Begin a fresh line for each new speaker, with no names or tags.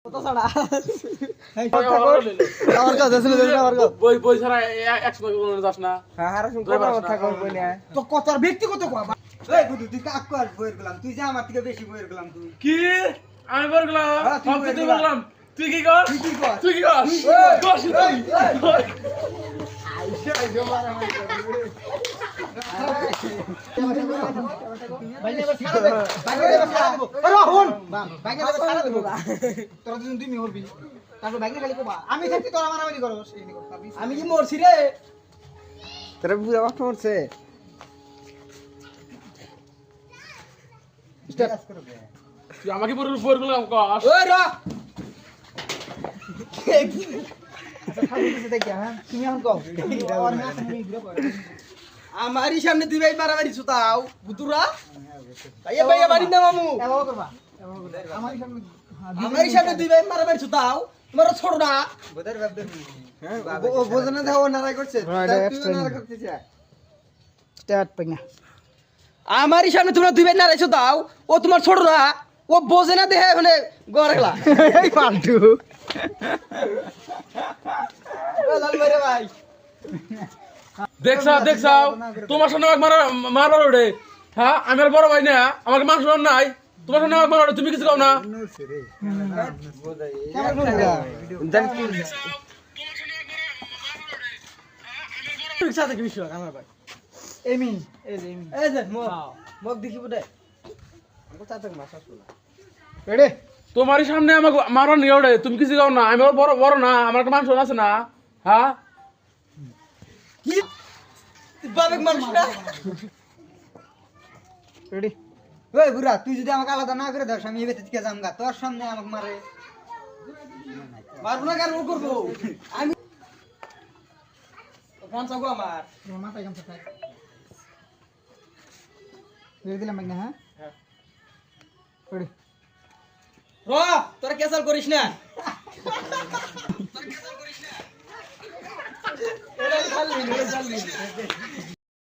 কত ছাড়া
এই আমার কাছে ছিল আমার কাছে
বই বই ছাড়া একসময় কোনো যাস না।
হ্যাঁ হারা শুন কথা কই না
তো কত আর ব্যক্তিগত কো
এই বুদু তুই কাক কর বইর গেলাম তুই যে আমার থেকে বেশি বইর গেলাম তুই
কি আমি বল গেলাম
হ্যাঁ, তুই
তুই
বললাম।
বললাম তুই কি কর
তুই কি কর
তুই কি কর দোষ তুই
বাইরে বস ছাড়া বাইরে বস ছাড়া দেব আরে হন বাইরে বস ছাড়া দেব তোরা দুজন তুই মরবি তারপর বাইরে খালি কোবা আমি থাকি তোরা মারামারি করো সেই নি করবি আমি কি মরছি রে
তোরা বুঝা কষ্ট করছে
স্ট্যাটাস করবে
তুই আমাকে বল গেলাম কর
ওই র খালি কিছু দেখি হ্যাঁ তুমি এখন কও আমারই সামনে তুই ভাই মারামারি সুতাও বুতুরা ভাইয়া ভাইয়া বাড়ি না মামু এমন করবা আমারই সামনে তুই ভাই মারামারি সুতাও তোমার ছোট না
বোধার বাপ দেখ হ্যাঁ ও বোঝনা দাও নারাই করছে তুই নারাই করছিস
স্টার্ট পাইনা আমারই সামনে তোমরা দুই ভাই নারাইছো দাও ও তোমার ছোট না ও বোঝে না দেহে মানে গড়গলা এই পাল্টু ও লাল মেরে ভাই
দেখছাও তোমার সামনে আমাকে মারবার ওঠে। হ্যাঁ আমি আর বড় ভাই না আমাকে মানুষ নাই তোমার সামনে আমাকে মারবার তুমি কিছু কও না
সাথে কি বিষয় আমার ভাই এমিন এই যে এমিন এই যে মগ দেখিব দে আমগো চাচা মাসা শুনা রেডি
তোমারই সামনে আমাকে মারবার নিয়ে ওঠে তুমি কিছু কও না আমি আর বড় বড় না আমার একটা মানুষ আছে না। হ্যাঁ
কি বাবেক মানুষ না
রেডি ওই বুড়া তুই যদি আমাকে আলাদা না করে দাও আমি এবে থেকে যামগা তোর সামনে আমাকে মারে
মারবো না কেন ও করবো আমি পঞ্চাশ গো আমার মাথায় গামছা থাক
দিয়ে দিলাম না হ্যাঁ রেডি
র তোরা ক্যাসাল করিস না এটা খালি